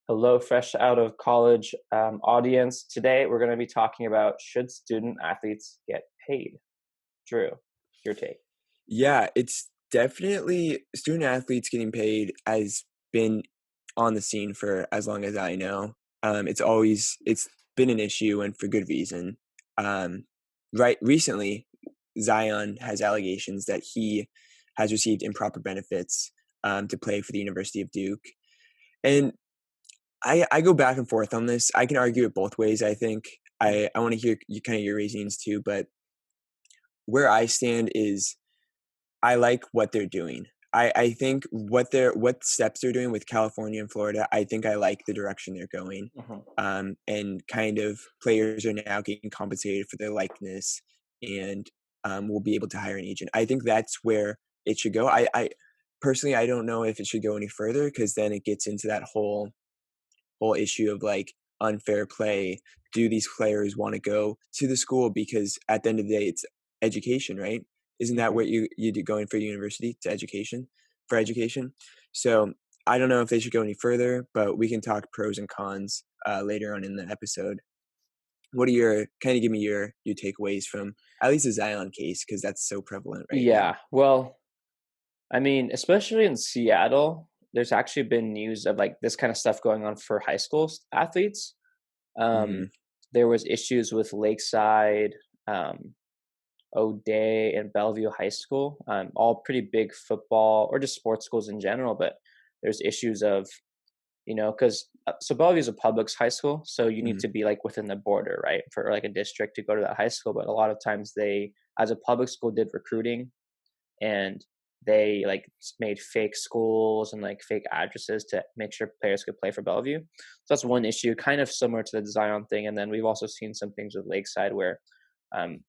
Hello, fresh out of college audience. Today, we're going to be talking about should student athletes get paid? Drew, your take. Yeah, it's definitely student athletes getting paid has been on the scene for as long as I know. It's been an issue and for good reason. Um, right recently, Zion has allegations that he has received improper benefits to play for the University of Duke, and I go back and forth on this. I can argue it both ways. I think I want to hear kind of your reasonings too, but where I stand is I like what they're doing. I think what steps they're doing with California and Florida, I think I like the direction they're going. Mhm. And kind of players are now getting compensated for their likeness and will be able to hire an agent. I think that's where it should go. I personally I don't know if it should go any further because then it gets into that whole issue of like unfair play. Do these players want to go to the school because at the end of the day it's education, right? Isn't that Mhm. what you do going for university to education for education? So I don't know if they should go any further, but we can talk pros and cons later on in the episode. What are your kind of give me your takeaways from at least the Zion case because that's so prevalent right now. Yeah, well, I mean, especially in Seattle, there's actually been news of like this kind of stuff going on for high school athletes. Hmm. Um, there was issues with Lakeside, um, O'Day, and Bellevue High School, all pretty big football or just sports schools in general. But there's issues of because so Bellevue is a public high school, so you need Hmm. to be like within the border, right, for like a district to go to that high school. But a lot of times they, as a public school, did recruiting and they like made fake schools and like fake addresses to make sure players could play for Bellevue. So that's one issue, kind of similar to the Zion thing. And then we've also seen some things with Lakeside where um,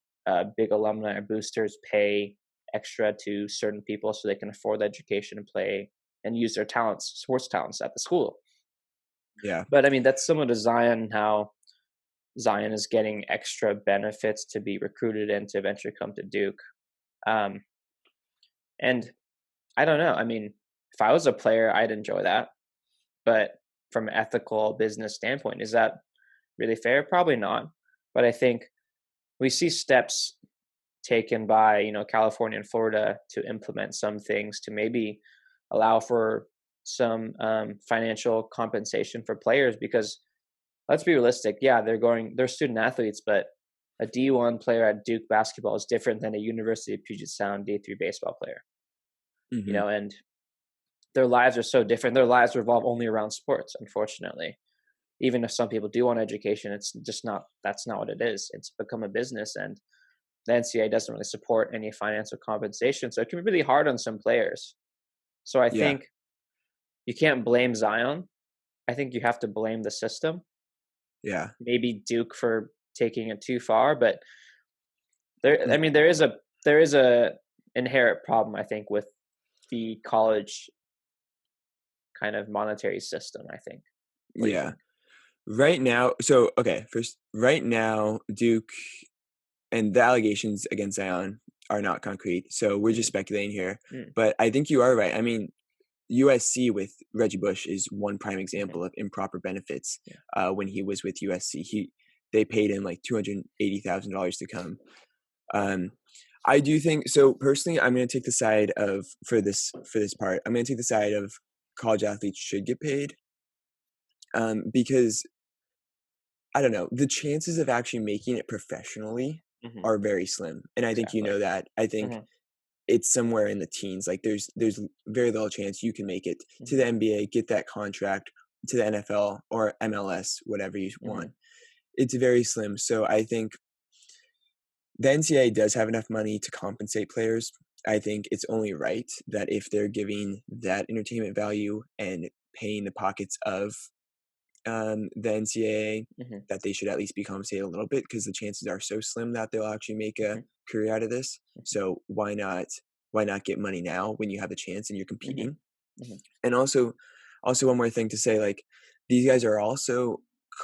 big alumni or boosters pay extra to certain people so they can afford the education and play and use their talents, sports talents at the school. Yeah. But I mean, that's similar to Zion, how Zion is getting extra benefits to be recruited and to eventually come to Duke. Um, and I don't know. I mean, if I was a player, I'd enjoy that. But from an ethical business standpoint, is that really fair? Probably not. But I think we see steps taken by California and Florida to implement some things to maybe allow for some financial compensation for players because let's be realistic. Yeah, they're student athletes, but a D1 player at Duke basketball is different than a University of Puget Sound D3 baseball player, Hmm. and their lives are so different. Their lives revolve only around sports, unfortunately. Even if some people do want education, it's just not, that's not what it is. It's become a business, and the NCAA doesn't really support any financial compensation. So it can be really hard on some players. So I Yeah. think you can't blame Zion. I think you have to blame the system. Yeah. Maybe Duke for taking it too far, but I Y- mean, there is a inherent problem, I think, with the college kind of monetary system. I think. What do you Yeah. think? Right now, so okay, first, right now, Duke and the allegations against Zion are not concrete, so we're just Mm, speculating here. mm, But I think you are right. I mean, USC with Reggie Bush is one prime mhm, example of improper benefits. yeah. When he was with USC, they paid him like $280,000 to come. Um, I do think so. Personally, I'm going to take the side of for this part. I'm going to take the side of college athletes should get paid because I don't know, the chances of actually making it professionally Mhm, are very slim, and I think you exactly. know that. I think Mhm, it's somewhere in the teens, like, there's very little chance you can make it to mhm, the NBA, get that contract, to the NFL or MLS, whatever you want. mhm, It's very slim, so I think the NCAA does have enough money to compensate players. I think it's only right that if they're giving that entertainment value and paying the pockets of the NCAA mhm, that they should at least be compensated a little bit because the chances are so slim that they'll actually make a mhm, career out of this. So why not get money now when you have the chance and you're mhm, competing? mhm, And also one more thing to say, like, these guys are also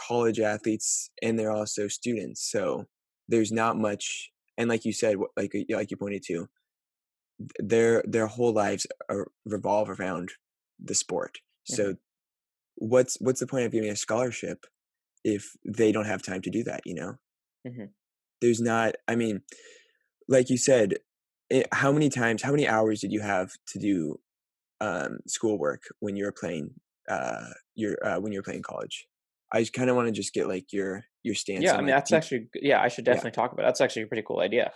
college athletes and they're also students. So there's not much, and like you said, like you pointed to, their whole lives revolve around the sport. mhm, So what's the point of giving a scholarship if they don't have time to do that, you know? Mhm. There's not I mean, like you said, how many hours did you have to do, schoolwork when you were playing, when you were playing college? I just kinda wanna just get, like, your stance Yeah, I on, mean, like, that's do you actually yeah, I should yeah, definitely talk about it. That's actually a pretty cool idea.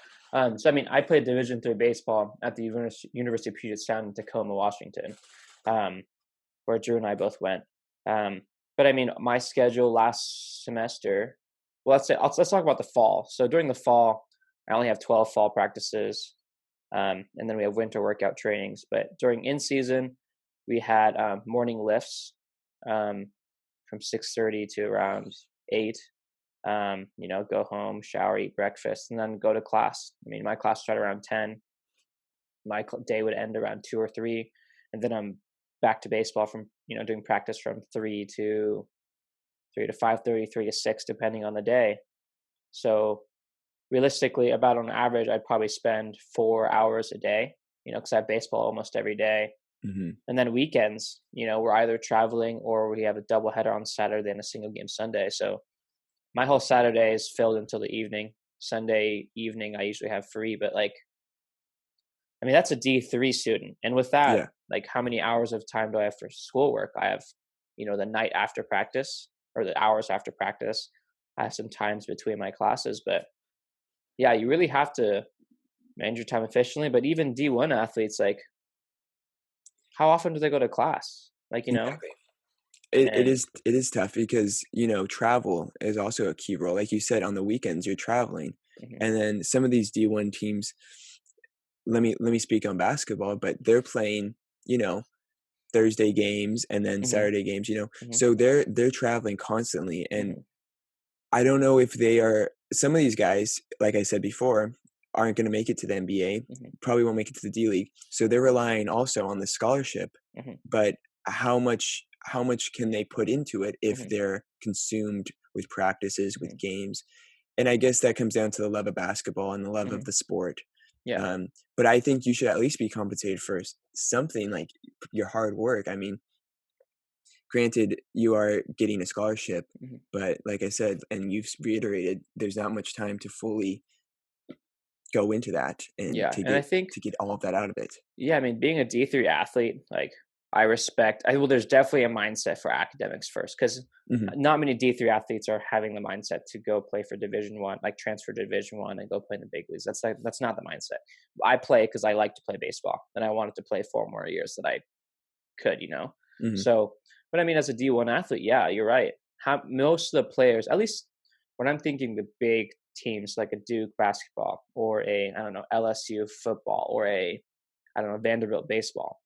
So I mean, I played Division III baseball at the University of Puget Sound in Tacoma, Washington, um, where Drew and I both went. Um, but I mean, my schedule last semester. Well, let's talk about the fall. So during the fall, I only have 12 fall practices, and then we have winter workout trainings. But during in season, we had morning lifts um, from 6:30 to around 8. Go home, shower, eat breakfast, and then go to class. I mean, my class started around 10. My day would end around 2 or 3, and then I'm back to baseball from, doing practice from 3 to 5:30, 3 to 6, depending on the day. So realistically, about on average, I'd probably spend 4 hours a day, because I have baseball almost every day. mhm, And then weekends, we're either traveling or we have a doubleheader on Saturday and a single game Sunday. So my whole Saturday is filled until the evening. Sunday evening, I usually have free, but like, I mean, that's a D3 student. And with that, yeah, like, how many hours of time do I have for schoolwork? I have, the night after practice or the hours after practice. I have some times between my classes, but yeah, you really have to manage your time efficiently. But even D1 athletes, like, how often do they go to class? Like, exactly. It and is tough because, you know, travel is also a key role. Like you said, on the weekends, you're traveling, mhm, and then some of these D1 teams let me speak on basketball, but they're playing, you know, Thursday games and then mhm, Saturday games, you know? mhm, So they're traveling constantly, and mhm, I don't know if they are some of these guys, like I said before, aren't gonna make it to the NBA, mhm, probably won't make it to the D League, so they're relying also on the scholarship, mhm, but how much can they put into it if mhm, they're consumed with practices, with mhm, games? And I guess that comes down to the love of basketball and the love of mhm. the sport. Yeah. But I think you should at least be compensated for something like your hard work. I mean, granted, you are getting a scholarship, Mhm. but like I said, and you've reiterated, there's not much time to fully go into that and Yeah. And I think, to get all of that out of it. yeah, I mean, being a D3 athlete, like, I respect, well, there's definitely a mindset for academics first, because Hmm. not many D3 athletes are having the mindset to go play for Division 1, like transfer to Division 1 and go play in the big leagues. That's not the mindset. I play because I like to play baseball and I wanted to play 4 more years that I could, Hmm. So, but I mean, as a D1 athlete, yeah, you're right. Most of the players, at least when I'm thinking the big teams like a Duke basketball or a, I don't know, LSU football or a, I don't know, Vanderbilt baseball.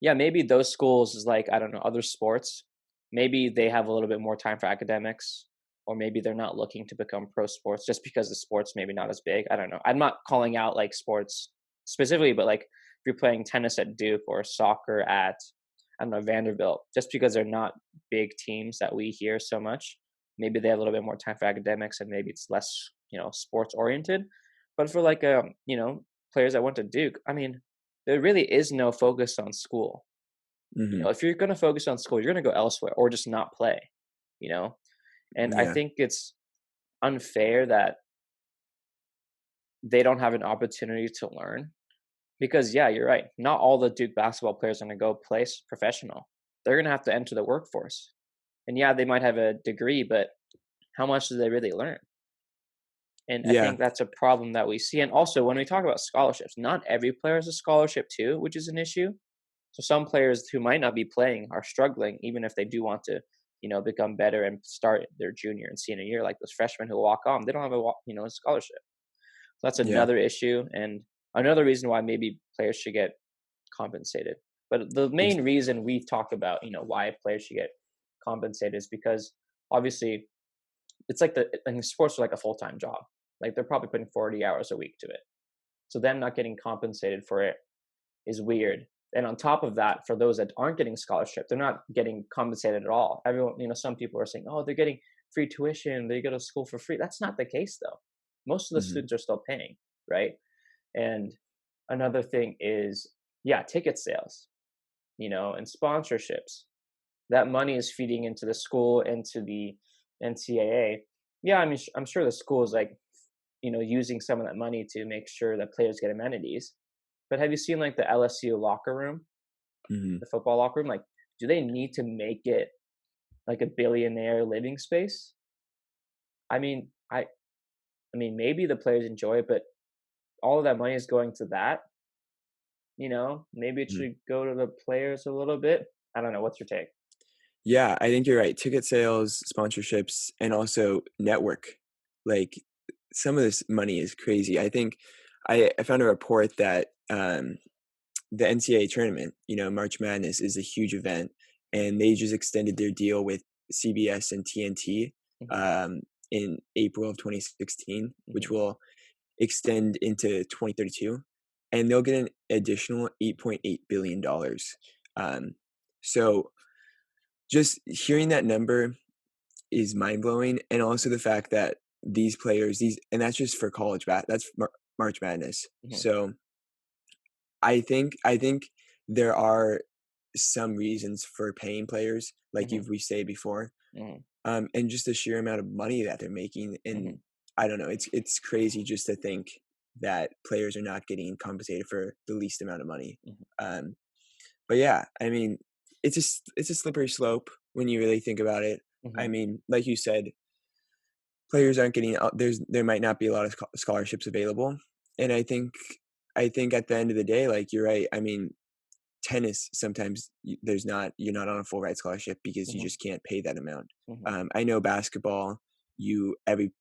Yeah, maybe those schools is like, I don't know, other sports. Maybe they have a little bit more time for academics, or maybe they're not looking to become pro sports just because the sports maybe not as big. I don't know. I'm not calling out like sports specifically, but like if you're playing tennis at Duke or soccer at, I don't know, Vanderbilt, just because they're not big teams that we hear so much, maybe they have a little bit more time for academics and maybe it's less, sports oriented. But for like, players that went to Duke, I mean, there really is no focus on school. Hmm. If you're going to focus on school, you're going to go elsewhere or just not play, you know? And I Yeah. think it's unfair that they don't have an opportunity to learn because, yeah, you're right. Not all the Duke basketball players are going to go play professional. They're going to have to enter the workforce. And yeah, they might have a degree, but how much do they really learn? And I Yeah. think that's a problem that we see. And also, when we talk about scholarships, not every player has a scholarship too, which is an issue. So some players who might not be playing are struggling, even if they do want to, become better and start their junior and senior year. Like those freshmen who walk on, they don't have a scholarship. So that's Yeah. another issue and another reason why maybe players should get compensated. But the Ex main reason we talk about, why players should get compensated is because obviously it's like I mean, sports are like a full time job. Like they're probably putting 40 hours a week to it. So them not getting compensated for it is weird. And on top of that, for those that aren't getting scholarship, they're not getting compensated at all. Everyone, some people are saying, "Oh, they're getting free tuition. They go to school for free." That's not the case, though. Most of the Mhm. students are still paying, right? And another thing is, yeah, ticket sales, and sponsorships. that money is feeding into the school, into the NCAA. Yeah, I mean, I'm sure the school is like, using some of that money to make sure that players get amenities. But have you seen like the LSU locker room, Mhm. the football locker room? Like, do they need to make it like a billionaire living space? I mean, I mean, maybe the players enjoy it, but all of that money is going to that. Maybe it Mhm. should go to the players a little bit. I don't know. What's your take? Yeah, I think you're right. Ticket sales, sponsorships, and also network. Like, some of this money is crazy. I think I found a report that, the NCAA tournament, March Madness is a huge event, and they just extended their deal with CBS and TNT, Hmm. um, in April of 2016, which Hmm. will extend into 2032, and they'll get an additional $8.8 billion. Um, so just hearing that number is mind blowing, and also the fact that these players, and that's just for that's March Madness. Hmm. So I think there are some reasons for paying players, like Hmm. we say before, Hmm. and just the sheer amount of money that they're making. And Hmm. I don't know, it's crazy just to think that players are not getting compensated for the least amount of money. Hmm. Um, but yeah, I mean, it's a slippery slope when you really think about it. I Hmm. mean, like you said, players aren't getting out. There might not be a lot of scholarships available, and I think at the end of the day, like you're right. I mean, tennis sometimes you're not on a full ride scholarship because you Hmm. just can't pay that amount. Hmm. I know basketball, you every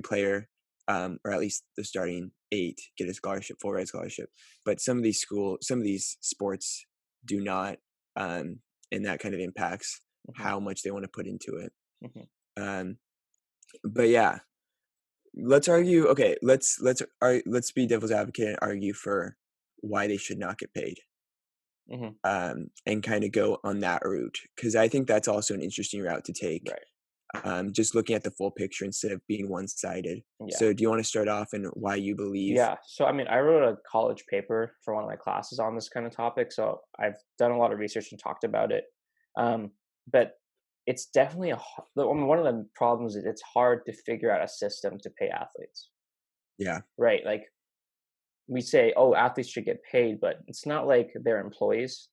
player, or at least the starting eight, get a scholarship, full ride scholarship. But some of these sports do not, um, and that kind of impacts Hmm. how much they want to put into it. Hmm. Um, but yeah, let's argue. Okay, let's be devil's advocate and argue for why they should not get paid, Hmm. and kind of go on that route, because I think that's also an interesting route to take. Right. Just looking at the full picture instead of being one-sided. Yeah. So, do you want to start off and why you believe? Yeah. So, I mean, I wrote a college paper for one of my classes on this kind of topic. So, I've done a lot of research and talked about it. But it's definitely I mean, one of the problems is it's hard to figure out a system to pay athletes, Yeah. right? Like, we say, oh, athletes should get paid, but it's not like they're employees.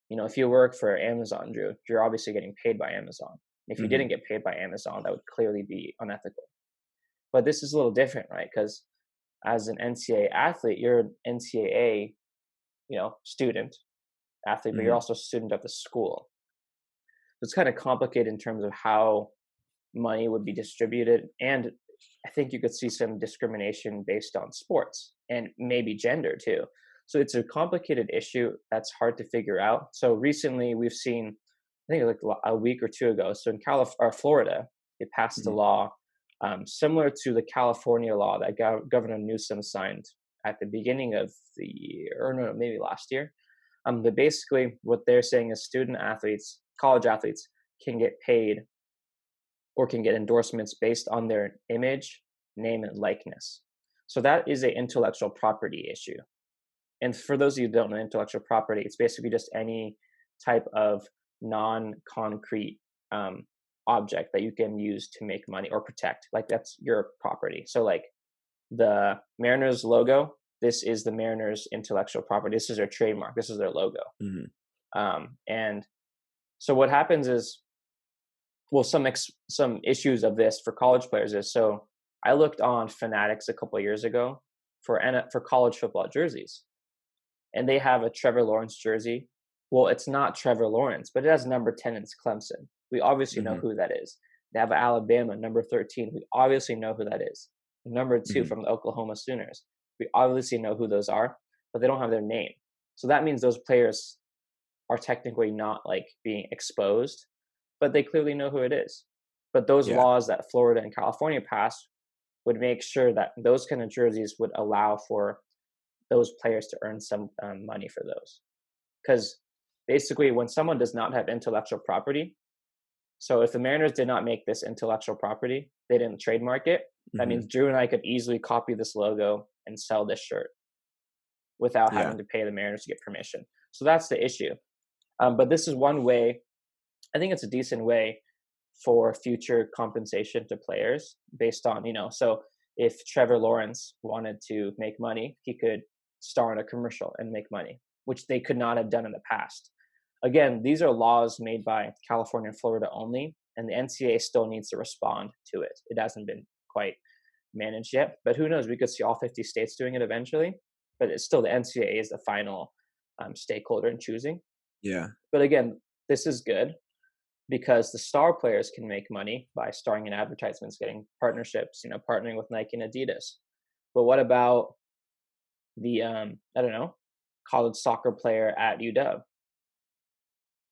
If you work for Amazon, Drew, you're obviously getting paid by Amazon. If you Hmm. didn't get paid by Amazon, that would clearly be unethical. But this is a little different, right? Because as an NCAA athlete, you're an NCAA, student athlete, but you're Hmm. also a student of the school. So it's kind of complicated in terms of how money would be distributed. And I think you could see some discrimination based on sports and maybe gender too. So it's a complicated issue that's hard to figure out. So recently we've seen, I think like a week or two ago, so in Florida, it passed a Hmm. law similar to the California law that Governor Newsom signed at the beginning of the year, or no, maybe last year. But basically, what they're saying is student athletes, college athletes, can get paid or can get endorsements based on their image, name, and likeness. So that is an intellectual property issue. And for those of you who don't know intellectual property, it's basically just any type of non-concrete um, object that you can use to make money or protect. Like that's your property. So like the Mariners logo, this is the Mariners intellectual property. This is their trademark. This is their logo. Hmm. And so what happens is, well, some issues of this for college players is, so I looked on Fanatics a couple of years ago for college football jerseys, and they have a Trevor Lawrence jersey. Well, it's not Trevor Lawrence, but it has number 10 and it's Clemson. We obviously know Hmm. who that is. They have Alabama number 13. We obviously know who that is. Number 2 Hmm. from the Oklahoma Sooners. We obviously know who those are, but they don't have their name. So that means those players are technically not like being exposed, but they clearly know who it is. But those Yeah. laws that Florida and California passed would make sure that those kind of jerseys would allow for those players to earn some money for those. Because basically, when someone does not have intellectual property, so if the Mariners did not make this intellectual property, they didn't trademark it, that Hmm. means Drew and I could easily copy this logo and sell this shirt without Yeah. having to pay the Mariners to get permission. So that's the issue. But this is one way I think it's a decent way for future compensation to players based on, so if Trevor Lawrence wanted to make money, he could star in a commercial and make money, which they could not have done in the past. Again, these are laws made by California and Florida only, and the NCAA still needs to respond to it. It hasn't been quite managed yet, but who knows? We could see all 50 states doing it eventually, but it's still the NCAA is the final stakeholder in choosing. Yeah. But again, this is good because the star players can make money by starring in advertisements, getting partnerships, partnering with Nike and Adidas. But what about the I don't know, college soccer player at UW?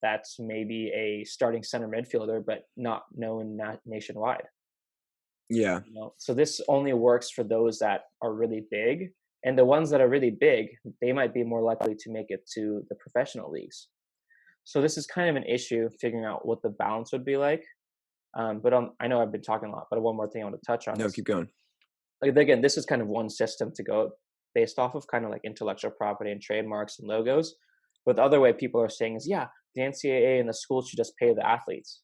That's maybe a starting center midfielder, but not known nationwide. Yeah. So this only works for those that are really big, and the ones that are really big, they might be more likely to make it to the professional leagues. So this is kind of an issue figuring out what the balance would be like. But I know I've been talking a lot, but one more thing I want to touch on No, is keep going. like again, this is kind of one system to go based off of, kind of like intellectual property and trademarks and logos. But the other way people are saying is, yeah, the NCAA and the schools should just pay the athletes.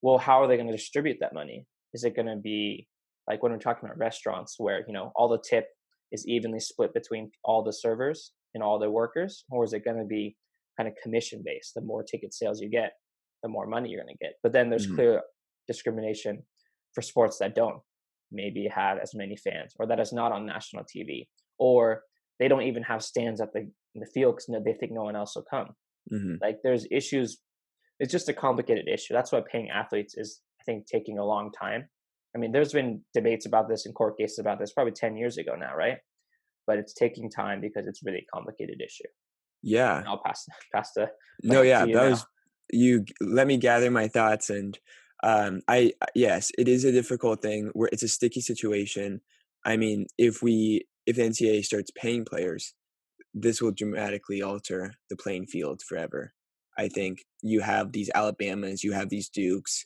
Well, how are they going to distribute that money? Is it going to be like when we're talking about restaurants where, all the tip is evenly split between all the servers and all the workers? Or is it going to be kind of commission based? The more ticket sales you get, the more money you're going to get. But then there's Mhm. clear discrimination for sports that don't maybe have as many fans, or that is not on national TV, or they don't even have stands at the field because they think no one else will come. Mhm. Like there's issues. It's just a complicated issue. That's why paying athletes is, I think, taking a long time. I mean, there's been debates about this and court cases about this probably 10 years ago now, right? But it's taking time because it's really a complicated issue. Yeah. I'll pass pass the No, mic to yeah, you that now. was let me gather my thoughts and, yes, it is a difficult thing where it's a sticky situation. I mean, if the NCAA starts paying players, this will dramatically alter the playing field forever. I think you have these Alabamas, you have these Dukes,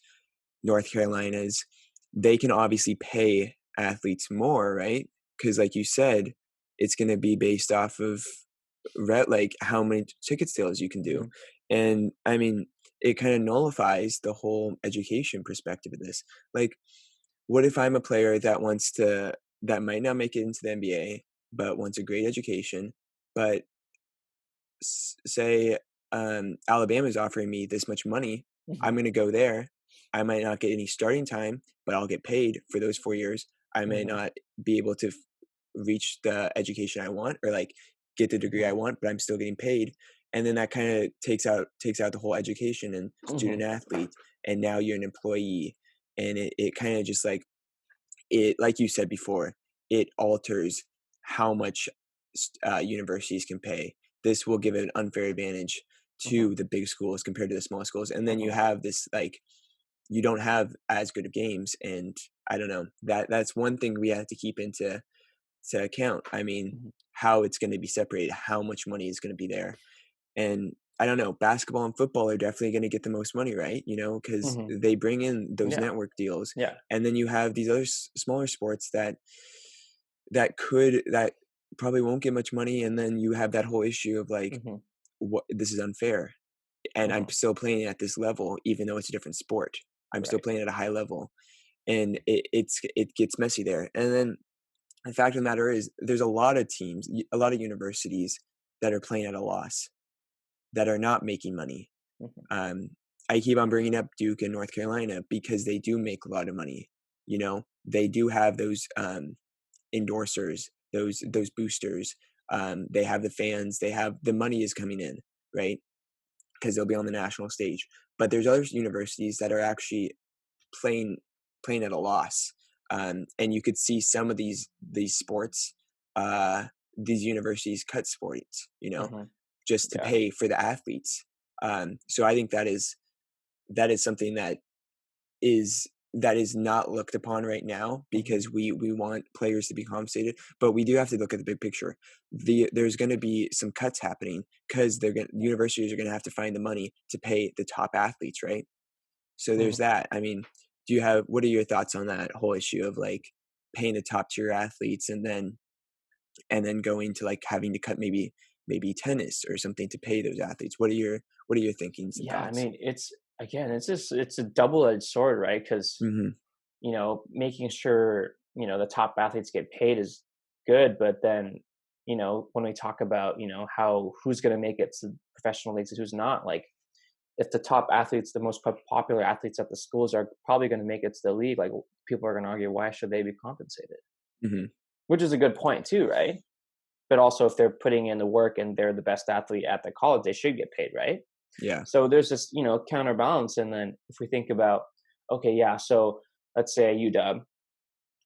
North Carolinas, they can obviously pay athletes more, right? Because like you said, it's gonna be based off of like how many ticket sales you can do. Mhm, And I mean, it kind of nullifies the whole education perspective of this. Like, what if I'm a player that might not make it into the NBA, but wants a great education, but say Alabama's offering me this much money, I'm mhm, going to go there. I might not get any starting time, but I'll get paid for those 4 years. I may mhm, not be able to reach the education I want or like get the degree I mhm, want, but I'm still getting paid. And then that kind of takes out the whole education and student mhm, athlete, and now you're an employee, and it kind of just it like you said before, it alters how much universities can pay. This will give an unfair advantage mhm, to the big schools compared to the small schools, and then you mhm, have this like you don't have as good of games, and I don't know, that's one thing we have to keep into to account. I mean, mhm, how it's going to be separated, how much money is going to be there, and I don't know, basketball and football are definitely going to get the most money, right? You know, because mhm. they bring in those Yeah, network deals, yeah. and then you have these other smaller sports that probably won't get much money, and then you have that whole issue of like, Mhm, what this is unfair, and I'm mhm. still playing at this level, even though it's a different sport. I'm still Right. playing at a high level, and it gets messy there. And then the fact of the matter is, there's a lot of teams, a lot of universities that are playing at a loss, that are not making money. Mhm, Um, I keep on bringing up Duke and North Carolina because they do make a lot of money. You know, they do have those endorsers, those boosters. They have the fans. They have the money is coming in, right? Because they'll be on the national stage. But there's other universities that are actually playing playing at a loss, and you could see some of these sports, these universities cut sports, mhm. just to Yeah. pay for the athletes. So I think that is something that is not looked upon right now Mhm, because we want players to be compensated, but we do have to look at the big picture. There's going to be some cuts happening because universities are going to have to find the money to pay the top athletes, right? So there's mhm. that. I mean, what are your thoughts on that whole issue of like paying the top tier athletes and then going to like having to cut maybe tennis or something to pay those athletes? What are your thinkings and Yeah, I thoughts? mean, again, it's a double-edged sword, right? Because Hmm. making sure the top athletes get paid is good, but then when we talk about how who's going to make it to professional leagues and who's not, like if the top athletes, the most popular athletes at the schools are probably going to make it to the league, like people are going to argue why should they be compensated, Hmm. which is a good point too, right? But also if they're putting in the work and they're the best athlete at the college, they should get paid, right? Yeah. So there's this counterbalance. And then if we think about, okay, yeah, so let's say UW,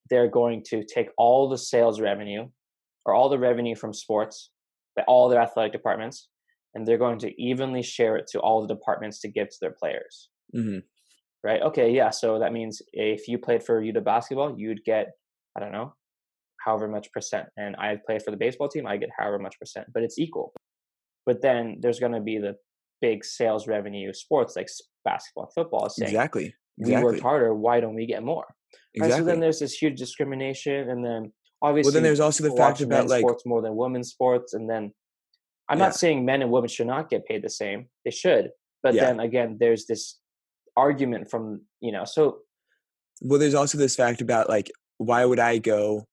they're going to take all the sales revenue or all the revenue from sports, all their athletic departments, and they're going to evenly share it to all the departments to give to their players. Hmm. Right? Okay, yeah. So that means if you played for UW basketball, you'd get, I don't know, however much percent. And I played for the baseball team, I get however much percent, but it's equal. But then there's going to be the big sales revenue sports like basketball and football saying, Exactly. we worked Exactly. harder, why don't we get more? Right? So then Exactly. there's this huge discrimination. And then Well, then obviously there's also the people fact watch about men's like, sports more than women's sports. And then I'm not yeah, saying men and women should not get paid the same. They should. But yeah. then again, there's this argument from, so Well, there's also this fact about like, why would I go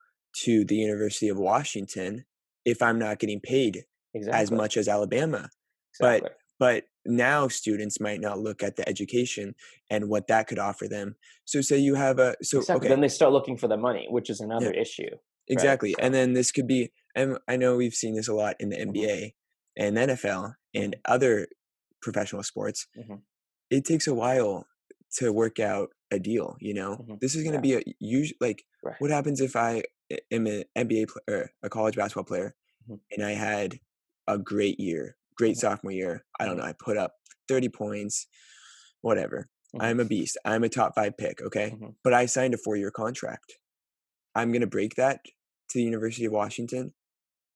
to the University of Washington if I'm not getting paid as exactly, much as Alabama? But exactly, but now students might not look at the education and what that could offer them. So say you have a so exactly. okay, Then they start looking for the money, which is another yeah, issue, right? exactly. And So, then this could be, and I know we've seen this a lot in the hmm NBA and NFL and hmm other professional sports. hmm It takes a while to work out a deal, you know? This is gonna yeah, be a usual like, right. what happens if am an NBA player, a college basketball player, hmm and I had a great year, great hmm sophomore year? I don't hmm know, I put up 30 points, whatever. hmm I'm a beast. I'm a top 5 pick, okay? hmm But I signed a 4-year contract. I'm gonna break that to the University of Washington?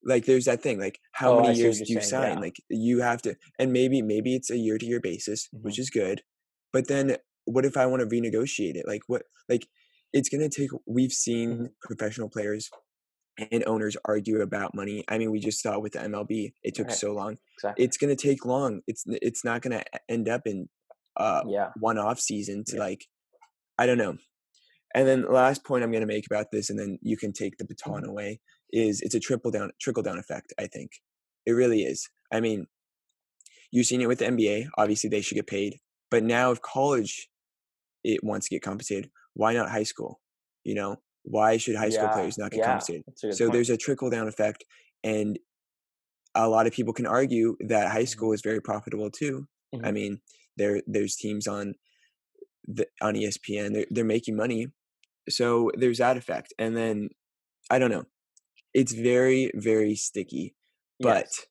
Like, there's that thing, like, how Oh, many I see what years you're do you saying. sign? Yeah. Like, you have to, and maybe it's a year-to-year basis, hmm which is good, but then what if I wanna renegotiate it? Like, what like, it's gonna take we've seen hmm professional players and owners argue about money. I mean, we just saw it with the MLB. It took Right. so long. Exactly. It's gonna take long. It's not gonna end up in, Yeah. one off season to, Yeah. like, I don't know. And then the last point I'm gonna make about this, and then you can take the baton hmm away, is it's a trickle down effect, I think. It really is. I mean, you've seen it with the NBA, obviously they should get paid, but now if college it wants to get compensated, why not high school? You know? Why should high school Yeah. players not get Yeah. compensated? That's a good So point. there's a trickle down effect, and a lot of people can argue that high hmm school is very profitable too. I hmm mean, there's teams on ESPN, they're making money, so there's that effect, and then I don't know. It's very, very sticky, but Yes.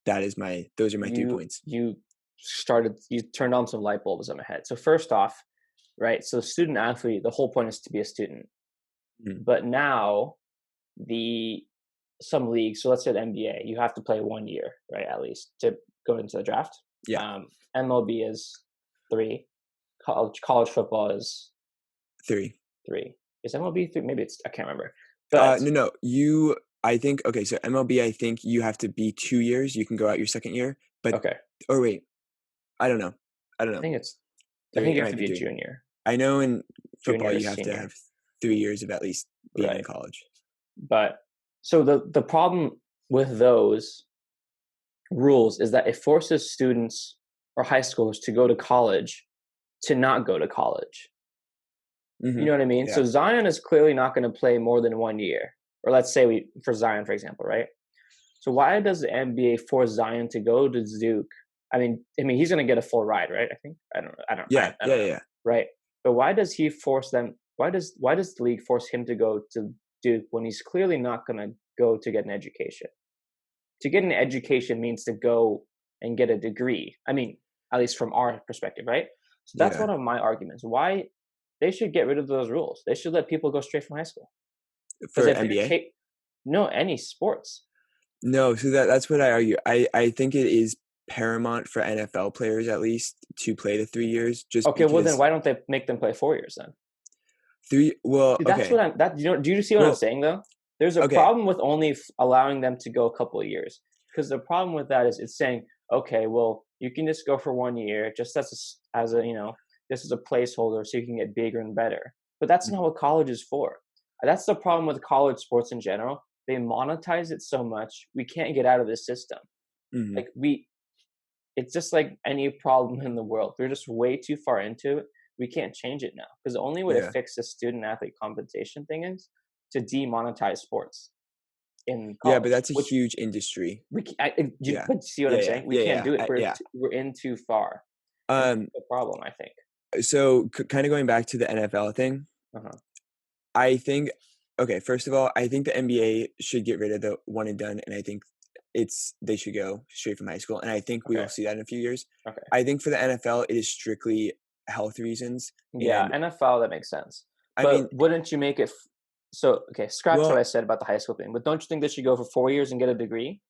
those are my 2 You points. you turned on some light bulbs in my head. So first off, right? So student athlete, the whole point is to be a student. Mhm. But now the some leagues, so let's say the NBA, you have to play 1 year, right, at least to go into the draft. Yeah, MLB is 3. College football is 3. 3. Is MLB 3? Maybe it's I can't remember. But No, I think okay, so MLB, I think you have to be 2 years, you can go out your 2nd year, but okay, or wait, I don't know. I don't I know. think it's I 3, think it you have might to be be a 3. junior, I know in football, junior to you have to senior, have 3 years of at least being in right? college. But so the problem with those rules is that it forces students or high schoolers to go to college to not go to college. You Mhm. know what I mean? Yeah. So Zion is clearly not going to play more than 1 year, or let's say we for Zion, for example, right? So why does the NBA force Zion to go to Duke? I mean, he's going to get a full ride, right? I think Yeah, I yeah, don't know, yeah. right? But why does he force them? Why does the league force him to go to Duke when he's clearly not going to go to get an education? To get an education means to go and get a degree. I mean, at least from our perspective, right? So that's Yeah. one of my arguments. Why they should get rid of those rules. They should let people go straight from high school. Because For if they're NBA? no any sports. No, so that's what I argue. I think it is paramount for NFL players at least to play the 3 years just Okay, well then because why don't they make them play 4 years then? 3 well, See, that's okay. what I'm. That do you see what I'm Well, saying though? There's a okay. problem with only allowing them to go a couple of years because the problem with that is it's saying okay, well You can just go for 1 year, just as a this is a placeholder so you can get bigger and better. But that's not Mhm. what college is for. That's the problem with college sports in general. They monetize it so much, we can't get out of this system. Mhm. Like it's just like any problem in the world. We're just way too far into it. We can't change it now because the only way to Yeah. fix the student athlete compensation thing is to demonetize sports in Yeah, but college, that's a which huge industry. but you see what Yeah, I'm yeah, saying? We yeah, can't yeah, do it. yeah. We're in too far, and Um, that's the problem, I think. so kinda going back to the NFL thing, Uh-huh. I think okay, first of all, I think the NBA should get rid of the one and done, and I think they should go straight from high school, and I think we will Okay. see that in a few years. Okay. I think for the NFL, it is strictly health reasons, Yeah, and NFL, that makes sense. I But mean wouldn't you make it so okay, scratch what well, I said about the high school thing, but don't you think they should go for 4 years and get a degree?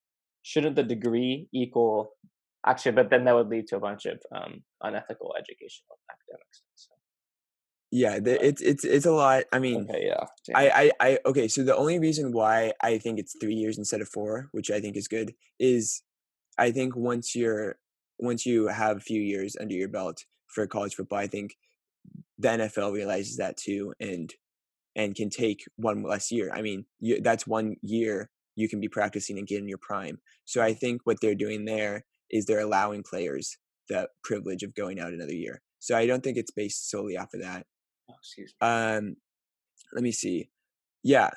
Shouldn't the degree equal actually, but then that would lead to a bunch of, unethical educational academic stuff, so yeah, but it's a lot. I mean, okay, yeah, damn. I okay, so the only reason why I think it's 3 years instead of 4, which I think is good, is I think once you have a few years under your belt for college football, I think the NFL realizes that too, and can take 1 less year. I mean, that's 1 year you can be practicing and get in your prime. So I Mhm. think what they're doing there is they're allowing players the privilege of going out another year. So I don't think it's based solely off of that. Oh, excuse me. Um, let me see. Yeah.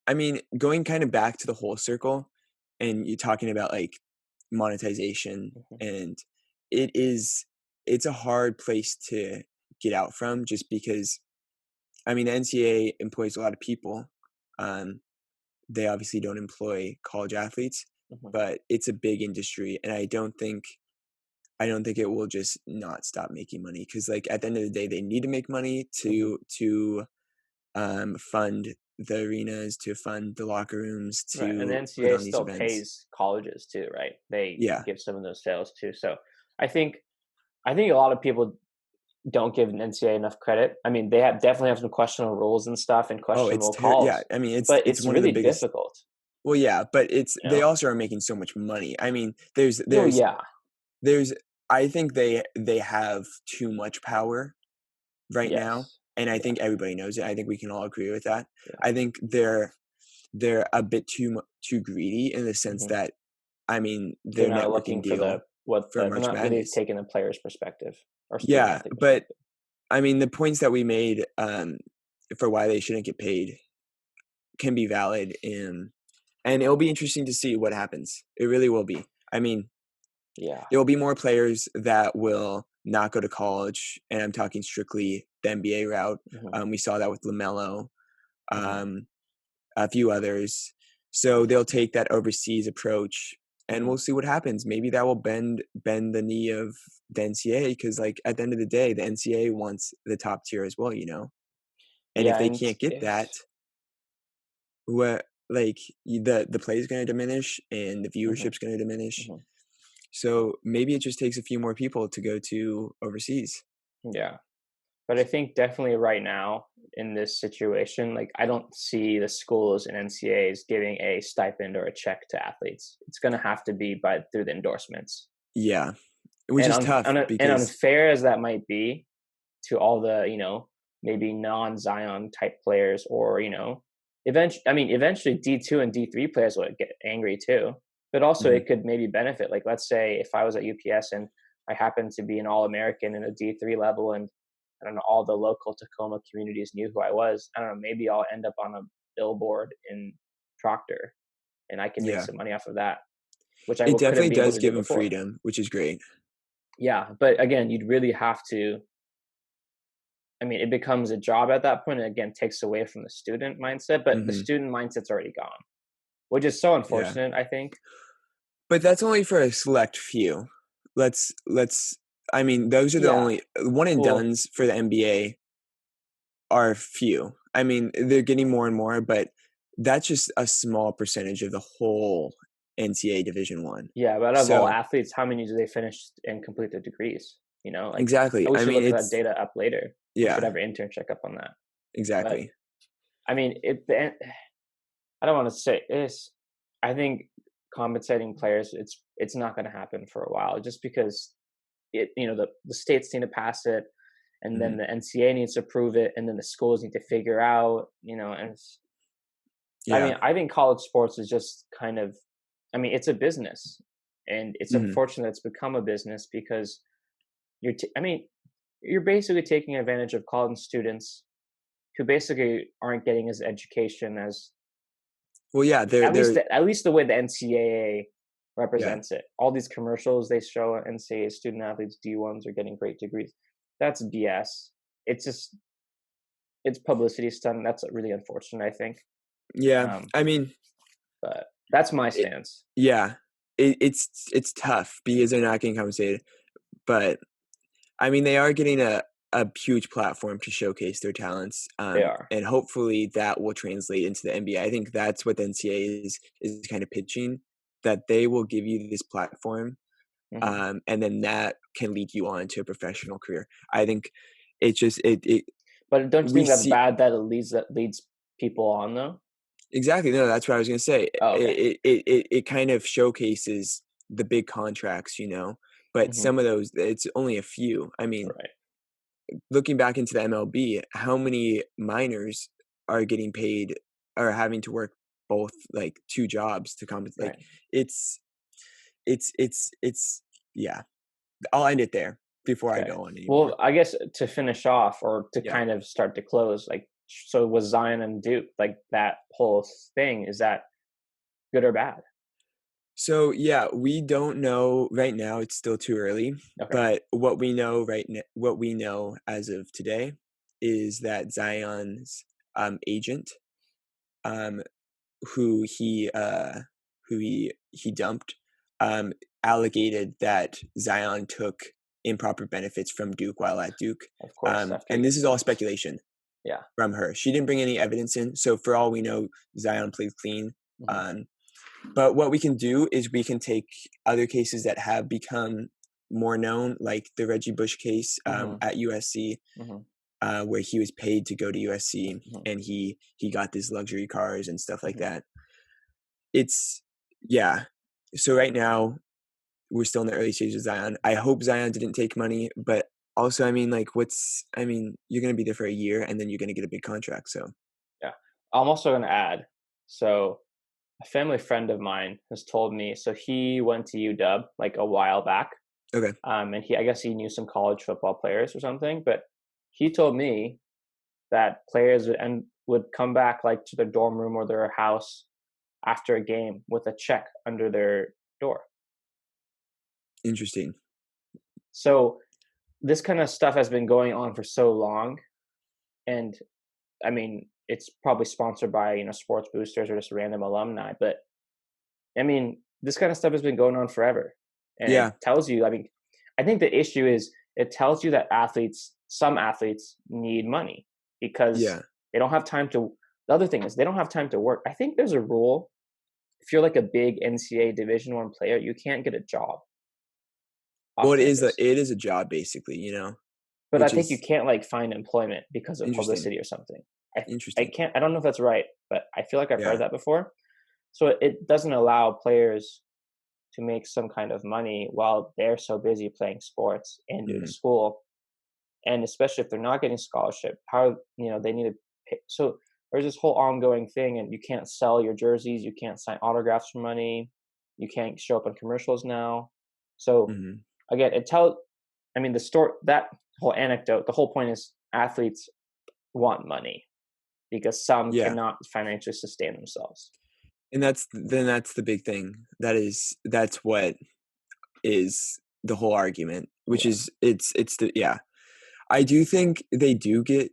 I mean, going kind of back to the whole circle and you talking about like monetization Mhm, and it is it's a hard place to get out from just because I mean the NCAA employs a lot of people. Um, they obviously don't employ college athletes, mhm. but it's a big industry and I don't think it will just not stop making money because like at the end of the day they need to make money Mhm. to fund the arenas, to fund the locker rooms, Right, and the to put NCAA on these still events. pays colleges too, right? They Yeah. give some of those sales too, so I think I think a lot of people don't give an NCAA enough credit. I mean, they definitely have some questionable rules and stuff and Oh, it's questionable yeah, calls, I mean, but it's it's one of the really biggest difficult, well, yeah, but it's you they know? also are making so much money. I mean, Oh, yeah. there's I think they have too much power right now, Yes. and I Yeah, think everybody knows it. I think we can all agree with that. yeah. I think they're a bit too greedy in the sense Mhm. that, I mean, They're their not networking looking for deal for they're March not really Madness. taking the player's perspective or student Yeah, athlete but perspective. I mean, the points that we made, for why they shouldn't get paid can be valid, and it'll be interesting to see what happens. It really will be. I mean, Yeah. there will be more players that will not go to college, and I'm talking strictly the NBA route. Mhm, We saw that with LaMelo, mhm, um, a few others. So they'll take that overseas approach, and mhm. we'll see what happens. Maybe that will bend the knee of the NCAA because, like, at the end of the day, the NCAA wants the top tier as well, you know. And if Yeah, they and can't get that, it's what like the play is going to diminish and the mhm, viewership's going to diminish. mhm. So maybe it just takes a few more people to go to overseas. Yeah. But I think definitely right now in this situation, like I don't see the schools and NCAAs giving a stipend or a check to athletes. It's going to have to be by through the endorsements. Yeah, which is tough And because unfair as that might be to all the maybe non Zion type players, or eventually D2 and D3 players would get angry too. But also mhm, it could maybe benefit. Like let's say if I was at UPS and I happened to be an All American in a D3 level, and I don't know, all the local Tacoma communities knew who I was. I don't know, maybe I'll end up on a billboard in Proctor and I can make yeah, some money off of that, which it couldn't definitely be able does to do give them before. freedom, which is great. Yeah, but again, you'd really have to. I mean, it becomes a job at that point, and again, takes away from the student mindset. But the Mhm, student mindset's already gone, which is so yeah, unfortunate. I think. but that's only for a select few. Let's I mean, those are the Yeah. only one and Well. dones for the NBA are few. I mean, they're getting more and more, but that's just a small percentage of the whole NCAA Division One. Yeah, but out of all So athletes, how many do they finish and complete their degrees? Like exactly. we I should mean, look that it's data up later. We should yeah, have an intern check up on that. But exactly. I mean, I don't want to say this. I think compensating players, it's not going to happen for a while, just because the states need to pass it, and then Mhm. the NCAA needs to approve it, and then the schools need to figure out, and I Yeah. mean, I think college sports is just kind of, I mean, it's a business, and it's Mhm. unfortunate it's become a business because I mean, you're basically taking advantage of college students who basically aren't getting as education as Well, yeah, they're at least the way the NCAA yeah. represents it. All these commercials they show NCAA student athletes D1s are getting great degrees. That's BS. It's just it's publicity stunt. That's really unfortunate, I think. Yeah. Um, I mean, but that's my it stance. yeah. It's tough because they're not getting compensated, but I mean, they are getting a huge platform to showcase their talents, They are. and hopefully that will translate into the NBA. I think that's what the NCAA is kind of pitching, that they will give you this platform, Hmm. and then that can lead you on to a professional career. I think it just it But don't you we think that's see bad that leads people on though? exactly, no, that's what I was gonna say. Oh, okay. It kind of showcases the big contracts, but Hmm. some of those, it's only a few. I mean, Right. looking back into the MLB, how many minors are getting paid or having to work both like 2 jobs to compensate? Like, Right. it's it's yeah. I'll end it there before I Okay. go on anymore. Well, I guess to finish off or to Yeah. kind of start to close, like, so was Zion and Duke, like that whole thing, is that good or bad? So, yeah, we don't know right now, it's still too early, Okay. but what we know as of today is that Zion's, agent, um, who he, uh, who he dumped, um, allocated that Zion took improper benefits from Duke while at Duke, Of course, after he and this gets is all dumped. speculation Yeah. from her. She didn't bring any evidence in, so for all we know, Zion played clean, Hmm. um, but what we can do is we can take other cases that have become more known, like the Reggie Bush case, Hmm. at USC, Hmm. where he was paid to go to USC Hmm. and he got these luxury cars and stuff like Hmm. that. It's yeah. So right now we're still in the early stages of Zion. I hope Zion didn't take money, but also I mean like you're gonna be there for a year and then you're gonna get a big contract. So Yeah. I'm also going to add, so a family friend of mine has told me, so he went to UW like a while back. okay, And I guess he knew some college football players or something, but he told me that players would come back like to their dorm room or their house after a game with a check under their door. interesting. So this kind of stuff has been going on for so long, and I mean, it's probably sponsored by sports boosters or just random alumni, but I mean, this kind of stuff has been going on forever, and it Yeah, tells you. I mean, I think the issue is it tells you that some athletes, need money because yeah. they don't have time to. The other thing is they don't have time to work. I think there's a rule: if you're like a big NCAA Division 1 player, you can't get a job Well, off campus. it is a job basically, But I which think you is can't like find employment because of interesting. publicity or something. I Interesting. can't. I don't know if that's right, but I feel like I've heard Yeah. that before. So it doesn't allow players to make some kind of money while they're so busy playing sports and doing Mhm. school, and especially if they're not getting scholarship, how they need to pay. So there's this whole ongoing thing, and you can't sell your jerseys, you can't sign autographs for money, you can't show up on commercials now. So Mhm. again, it tell I mean the story, that whole anecdote, the whole point is athletes want money because some Yeah. cannot financially sustain themselves. And that's the big thing. That's what is the whole argument, which Yeah. is it's the yeah. I do think they do get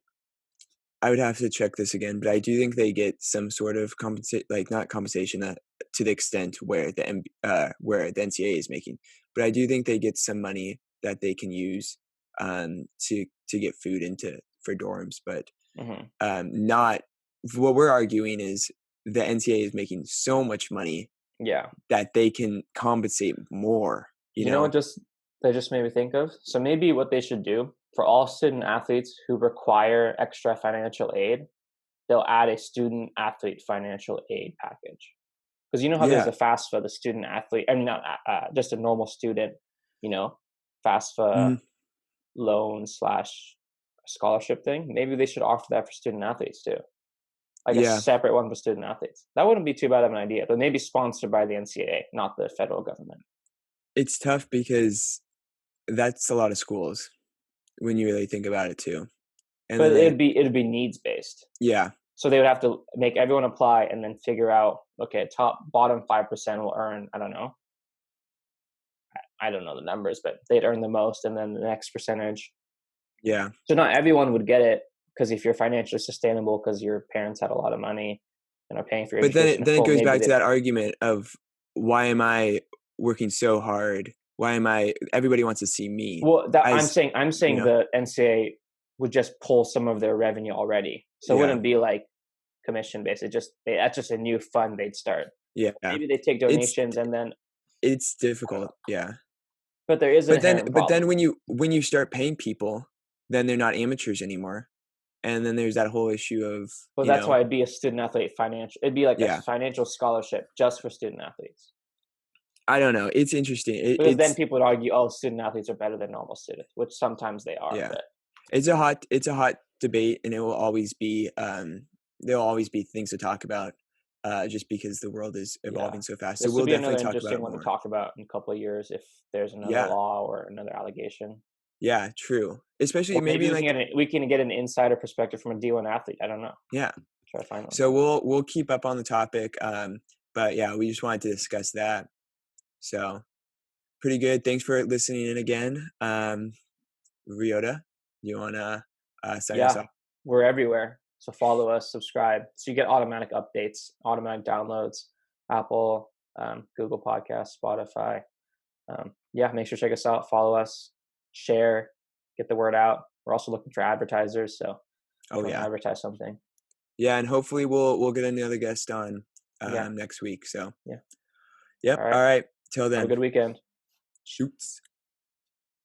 I would have to check this again, but I do think they get some sort of compensate like not compensation to the extent where where the NCAA is making. But I do think they get some money that they can use to get food into for dorms, but Hmm. not what we're arguing is the NCAA is making so much money Yeah. that they can compensate more, you You know know? what just they just made me think of? So maybe what they should do for all student athletes who require extra financial aid, they'll add a student athlete financial aid package. Because you know how there's Yeah, the FAFSA, the student athlete, I mean not just a normal student, you know. FAFSA Mhm. loan slash scholarship thing. Maybe they should offer that for student athletes too, like a Yeah, separate one for student athletes. That wouldn't be too bad of an idea, but maybe sponsored by the NCAA, not the federal government. it's tough because that's a lot of schools when you really think about it too. And But then they it'd be needs based. yeah, So they would have to make everyone apply and then figure out, okay, top bottom 5% will earn, I don't know the numbers, but they'd earn the most, and then the next percentage. yeah. So not everyone would get it, because if you're financially sustainable, because your parents had a lot of money and are paying for your But then education it in full, goes maybe back to they. that argument of why am I working so hard? Why am I everybody wants to see me Well, that as, I'm you saying know the NCAA would just pull some of their revenue already, so it yeah, wouldn't be like commission based. That's just a new fund they'd start. yeah. Maybe they take It's donations and then it's I don't difficult, know. yeah. But there is an inherent But then problem. when you start paying people, then they're not amateurs anymore, and then there's that whole issue of, But that's why it'd be a student athlete financial. It'd be like a yeah. financial scholarship just for student athletes. I don't know, it's interesting. Because then It's people would argue, oh, student athletes are better than normal students, which sometimes they are. yeah. But It's a hot debate, and it will always be, there'll always be things to talk about, just because the world is yeah, evolving so fast. So this would we'll be definitely another talk about interesting it one to more. talk about in a couple of years if there's another Yeah. law or another allegation. Yeah, true. Especially Or maybe maybe like we can get an insider perspective from a D1 athlete. I don't know. yeah. Try to find one. So we'll keep up on the topic, but yeah, we just wanted to discuss that. So, pretty good. Thanks for listening in again. Ryota, you wanna, sign us Yeah, off? we're everywhere. So follow us, subscribe, so you get automatic updates, automatic downloads, Apple, Google Podcasts, Spotify. Yeah, make sure to check us out. Follow us, share, get the word out. We're also looking for advertisers, so if Oh, you want to yeah. advertise something, Yeah, and hopefully we'll get another guest on, yeah, next week, so yeah. yep, All right. alright, till Have a then. good weekend. Shoots.